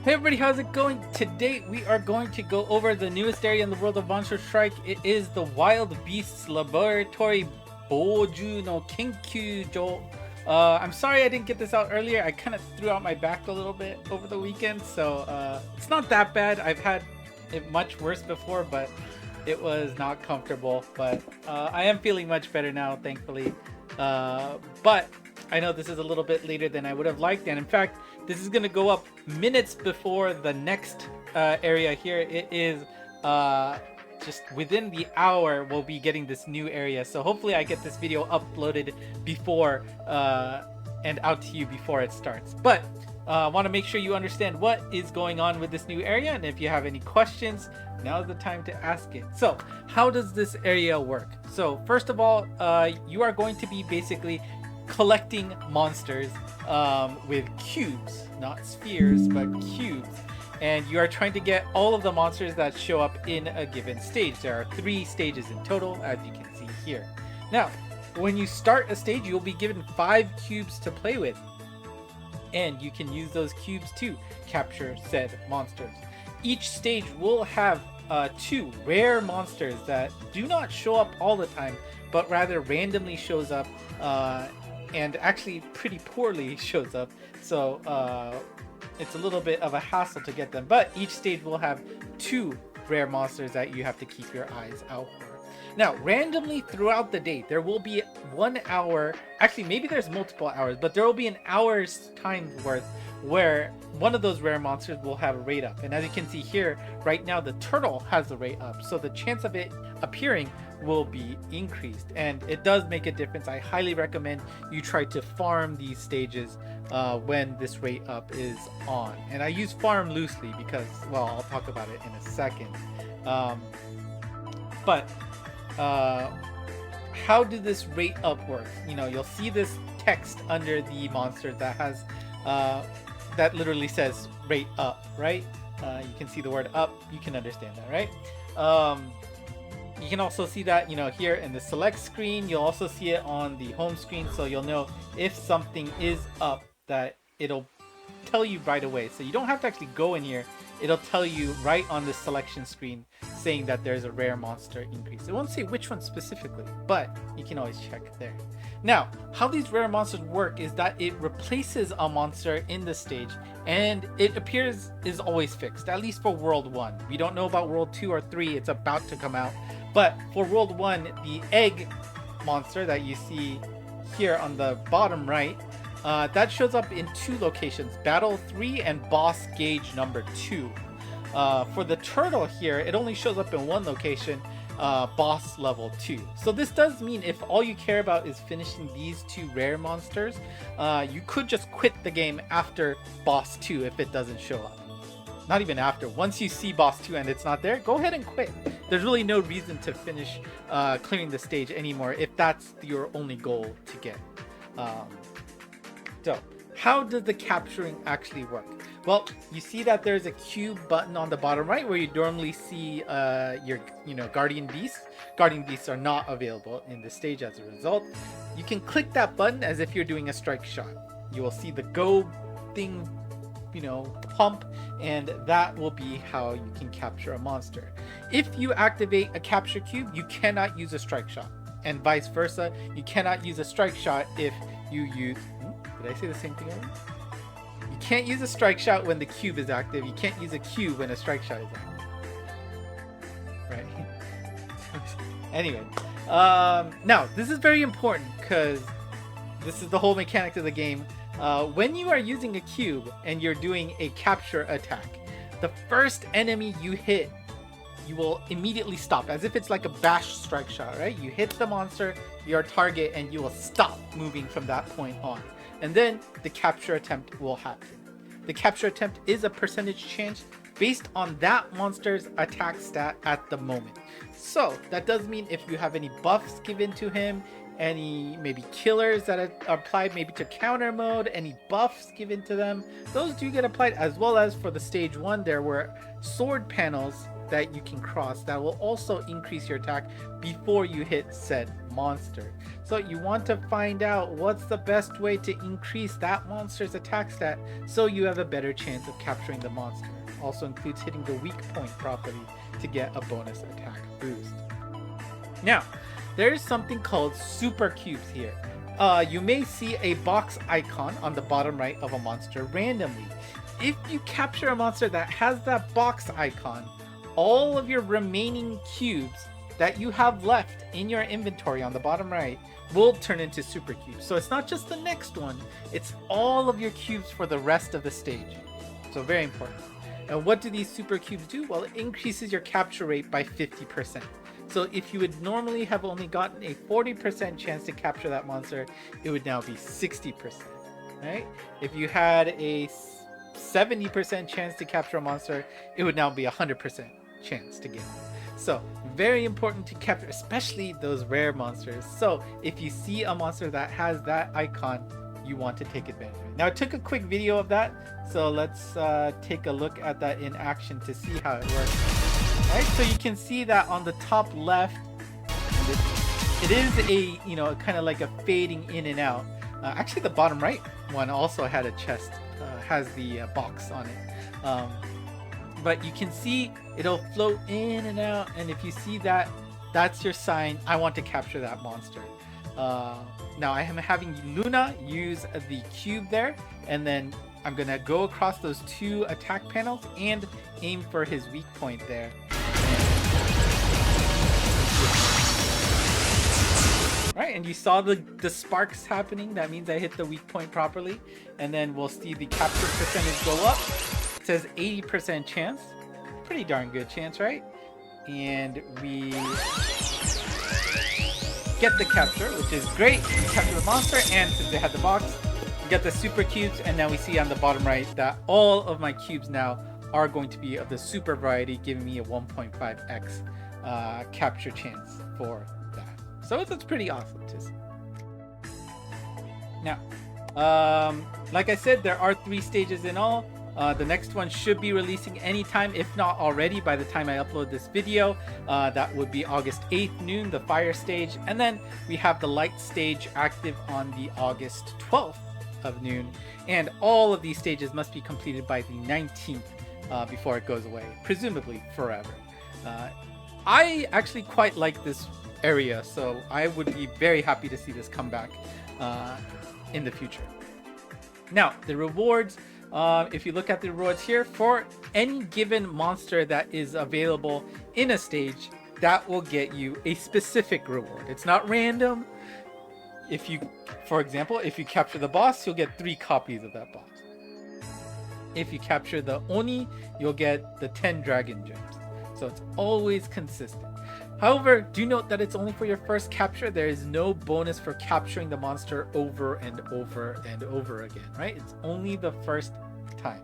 Hey everybody, how's it going? Today we are going to go over the newest area in the world of Monster Strike. It is the Wild Beasts Laboratory暴獣の研究所. I'm sorry I didn't get this out earlier. I kind of threw out my back a little bit over the weekend, so it's not that bad. I've had it much worse before, but it was not comfortable. But I am feeling much better now, thankfully. But I know this is a little bit later than I would have liked, and in fact, this is going to go up minutes before the next area here. It is just within the hour we'll be getting this new area. So hopefully I get this video uploaded before and out to you before it starts. But I want to make sure you understand what is going on with this new area. And if you have any questions, now's the time to ask it. So how does this area work? So first of all, you are going to be basically collecting monsters with cubes, not spheres, but cubes. And you are trying to get all of the monsters that show up in a given stage. There are 3 stages in total, as you can see here. Now, when you start a stage, you'll be given 5 cubes to play with. And you can use those cubes to capture said monsters. Each stage will have 2 rare monsters that do not show up all the time, but rather randomly shows up and actually pretty poorly shows up. So it's a little bit of a hassle to get them, but each stage will have 2 rare monsters that you have to keep your eyes out for. Now, randomly throughout the day, there will be 1 hour, actually maybe there's multiple hours, but there will be an hour's time worth where one of those rare monsters will have a rate up. And as you can see here, right now the turtle has the rate up, so the chance of it appearing will be increased, and it does make a difference. I highly recommend you try to farm these stages when this rate up is on. And I use farm loosely because, well, I'll talk about it in a second. But how do this rate up work? You know, you'll see this text under the monster that has that literally says rate up, right? You can see the word up, you can understand that, right? You can also see that, you know, here in the select screen. You'll also see it on the home screen, so you'll know if something is up, that it'll tell you right away. So you don't have to actually go in here. It'll tell you right on the selection screen saying that there's a rare monster increase. It won't say which one specifically, but you can always check there. Now, how these rare monsters work is that it replaces a monster in the stage, and it appears is always fixed, at least for World 1. We don't know about World 2 or 3, it's about to come out. But for World 1, the egg monster that you see here on the bottom right, that shows up in 2 locations, Battle 3 and Boss Gauge number 2. For the turtle here, it only shows up in 1 location, Boss level 2. So this does mean if all you care about is finishing these 2 rare monsters, you could just quit the game after Boss 2 if it doesn't show up. Not even after. Once you see Boss 2 and it's not there, go ahead and quit. There's really no reason to finish clearing the stage anymore if that's your only goal to get. So, how does the capturing actually work? Well, you see that there's a cube button on the bottom right where you normally see your, guardian beasts. Guardian beasts are not available in this stage as a result. You can click that button as if you're doing a strike shot. You will see the go thing, pump, and that will be how you can capture a monster. If you activate a capture cube, you cannot use a strike shot, and vice versa. You cannot use a strike shot if you use... Did I say the same thing already? You can't use a strike shot when the cube is active. You can't use a cube when a strike shot is active. Right? Anyway, now this is very important because this is the whole mechanic of the game. When you are using a cube and you're doing a capture attack, the first enemy you hit, you will immediately stop, as if it's like a bash strike shot, right? You hit the monster, your target, and you will stop moving from that point on. And then the capture attempt will happen. The capture attempt is a percentage change based on that monster's attack stat at the moment. So that does mean if you have any buffs given to him, any maybe killers that are applied maybe to counter mode, any buffs given to them, those do get applied, as well as for the stage 1 there were sword panels that you can cross that will also increase your attack before you hit said monster. So you want to find out what's the best way to increase that monster's attack stat so you have a better chance of capturing the monster. Also includes hitting the weak point properly to get a bonus attack boost. Now, there's something called super cubes here. You may see a box icon on the bottom right of a monster randomly. If you capture a monster that has that box icon, all of your remaining cubes that you have left in your inventory on the bottom right will turn into super cubes. So it's not just the next one, it's all of your cubes for the rest of the stage. So very important. And what do these super cubes do? Well, it increases your capture rate by 50%. So if you would normally have only gotten a 40% chance to capture that monster, it would now be 60%, right? If you had a 70% chance to capture a monster, it would now be 100% chance to get it. So very important to capture, especially those rare monsters. So if you see a monster that has that icon, you want to take advantage of it. Now I took a quick video of that, so let's take a look at that in action to see how it works. Right, so you can see that on the top left, it is a, you know, kind of like a fading in and out. Actually, the bottom right one also had a chest, has the box on it. But you can see it'll float in and out, and if you see that, that's your sign, I want to capture that monster. Now I am having Luna use the cube there, and then I'm gonna go across those two attack panels and aim for his weak point there. Right, and you saw the sparks happening. That means I hit the weak point properly. And then we'll see the capture percentage go up. It says 80% chance. Pretty darn good chance, right? And we get the capture, which is great. We capture the monster, and since they had the box, we get the super cubes. And now we see on the bottom right that all of my cubes now are going to be of the super variety, giving me a 1.5x capture chance for that. So it's pretty awesome to see. Now, like I said, there are 3 stages in all. The next one should be releasing anytime, if not already by the time I upload this video. That would be August 8th noon, the fire stage. And then we have the light stage active on the August 12th of noon. And all of these stages must be completed by the 19th before it goes away, presumably forever. I actually quite like this area, so I would be very happy to see this come back in the future. Now, the rewards, if you look at the rewards here, for any given monster that is available in a stage, that will get you a specific reward. It's not random. If you, for example, if you capture the boss, you'll get 3 copies of that boss. If you capture the Oni, you'll get the 10 dragon gems. So it's always consistent. However, do note that it's only for your first capture. There is no bonus for capturing the monster over and over and over again, right? It's only the first time.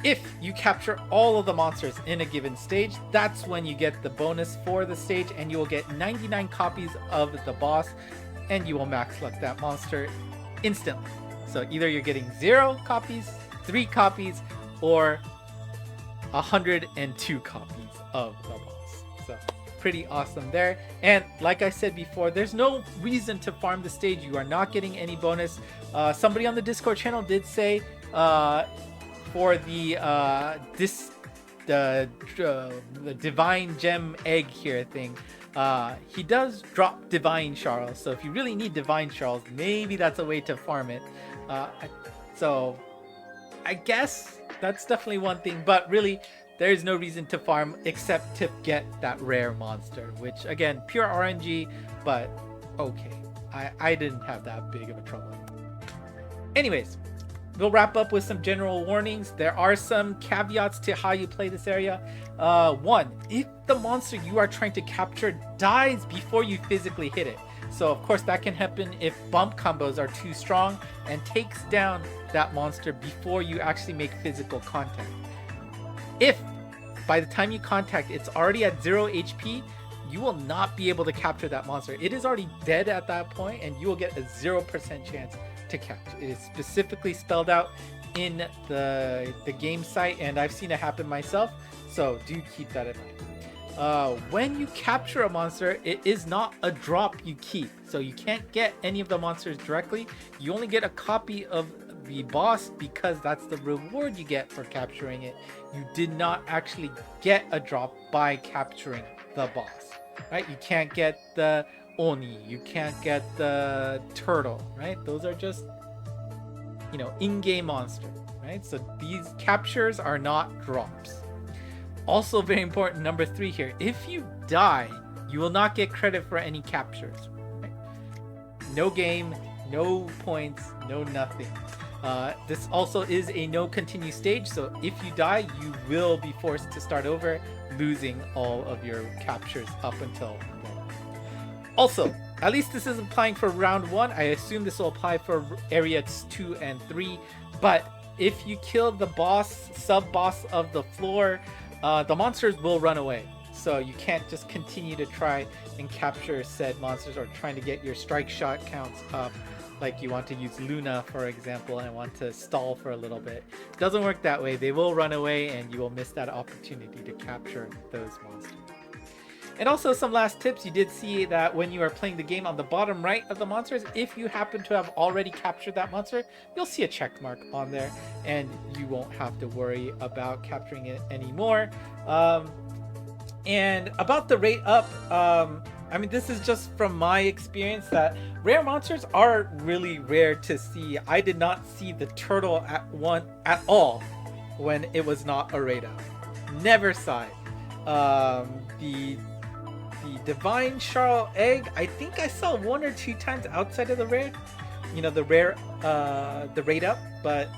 If you capture all of the monsters in a given stage, that's when you get the bonus for the stage, and you will get 99 copies of the boss, and you will max luck that monster instantly. So either you're getting 0 copies, 3 copies, or 102 copies of the boss. So pretty awesome there. And like I said before, there's no reason to farm the stage. You are not getting any bonus. Somebody on the Discord channel did say for the divine gem egg here thing, he does drop divine shards. So if you really need divine shards, maybe that's a way to farm it. So I guess that's definitely one thing, but really there is no reason to farm except to get that rare monster, which again, pure RNG, but okay. I didn't have that big of a trouble. Anyways, we'll wrap up with some general warnings. There are some caveats to how you play this area. 1, if the monster you are trying to capture dies before you physically hit it. So of course that can happen if bump combos are too strong and takes down that monster before you actually make physical contact. If by the time you contact it's already at 0 HP, you will not be able to capture that monster. It is already dead at that point, and you will get a 0% chance to catch. It is specifically spelled out in the game site, and I've seen it happen myself. So do keep that in mind. When you capture a monster, it is not a drop you keep. So you can't get any of the monsters directly. You only get a copy of the boss because that's the reward you get for capturing it. You did not actually get a drop by capturing the boss, right? You can't get the Oni, you can't get the turtle, right? Those are just, you know, in-game monsters, right? So these captures are not drops. Also very important, number 3 here. If you die, you will not get credit for any captures. Right? No game, no points, no nothing. This also is a no continue stage, so if you die, you will be forced to start over, losing all of your captures up until then. Also, at least this is applying for round 1. I assume this will apply for areas 2 and 3, but if you kill the boss, sub-boss of the floor, the monsters will run away. So you can't just continue to try and capture said monsters or trying to get your strike shot counts up. Like you want to use Luna, for example, and want to stall for a little bit. It doesn't work that way. They will run away and you will miss that opportunity to capture those monsters. And also some last tips. You did see that when you are playing the game, on the bottom right of the monsters, if you happen to have already captured that monster, you'll see a check mark on there and you won't have to worry about capturing it anymore. And about the rate up, I mean, this is just from my experience that rare monsters are really rare to see. I did not see the turtle at all when it was not a rate up. Never saw it. The divine Charl egg, I think I saw 1 or 2 times outside of the rare, you know, the rare, the rate up, but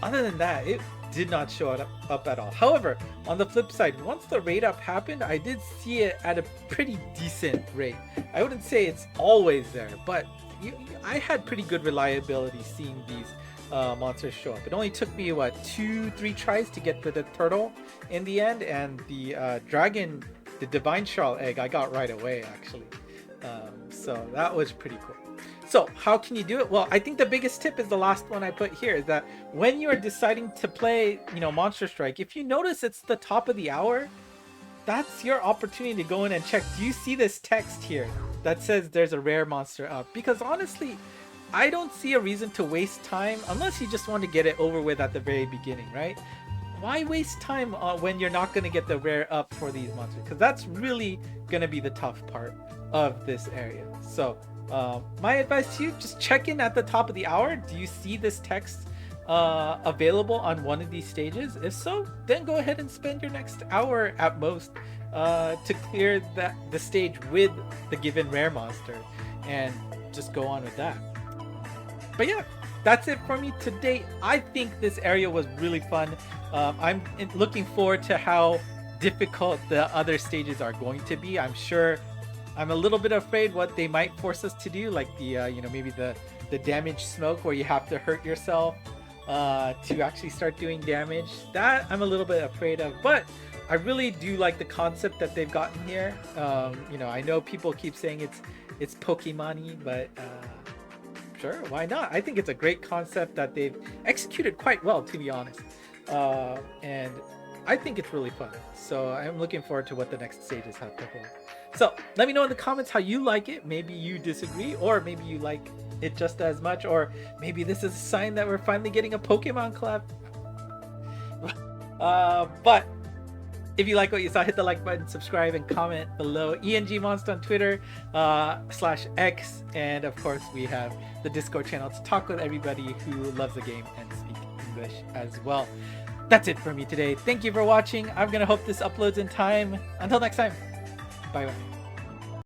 other than that, it did not show up at all. However, on the flip side, once the rate up happened, I did see it at a pretty decent rate. I wouldn't say it's always there, but I had pretty good reliability seeing these monsters show up. It only took me, what, 2-3 tries to get to the turtle in the end, and the dragon, the divine Charl egg, I got right away actually. So that was pretty cool. So how can you do it? Well, I think the biggest tip is the last one I put here, is that when you are deciding to play, you know, Monster Strike, if you notice it's the top of the hour, that's your opportunity to go in and check. Do you see this text here that says there's a rare monster up? Because honestly, I don't see a reason to waste time unless you just want to get it over with at the very beginning, right? Why waste time when you're not going to get the rare up for these monsters? Because that's really going to be the tough part of this area. So my advice to you, just check in at the top of the hour. Do you see this text available on one of these stages? If so, then go ahead and spend your next hour at most to clear the stage with the given rare monster and just go on with that. But yeah, that's it for me today. I think this area was really fun. I'm looking forward to how difficult the other stages are going to be. I'm sure I'm a little bit afraid what they might force us to do, like the you know, maybe the damage smoke where you have to hurt yourself to actually start doing damage. That I'm a little bit afraid of, but I really do like the concept that they've gotten here. You know, I know people keep saying it's Pokemon-y, but sure, why not? I think it's a great concept that they've executed quite well, to be honest. And I think it's really fun. So I'm looking forward to what the next stages have to hold. So let me know in the comments how you like it. Maybe you disagree, or maybe you like it just as much, or maybe this is a sign that we're finally getting a Pokemon collab. But if you like what you saw, hit the like button, subscribe, and comment below. ENGmonster on Twitter /X, and of course we have the Discord channel to talk with everybody who loves the game and speak English as well. That's it for me today. Thank you for watching. I'm gonna hope this uploads in time. Until next time, bye bye.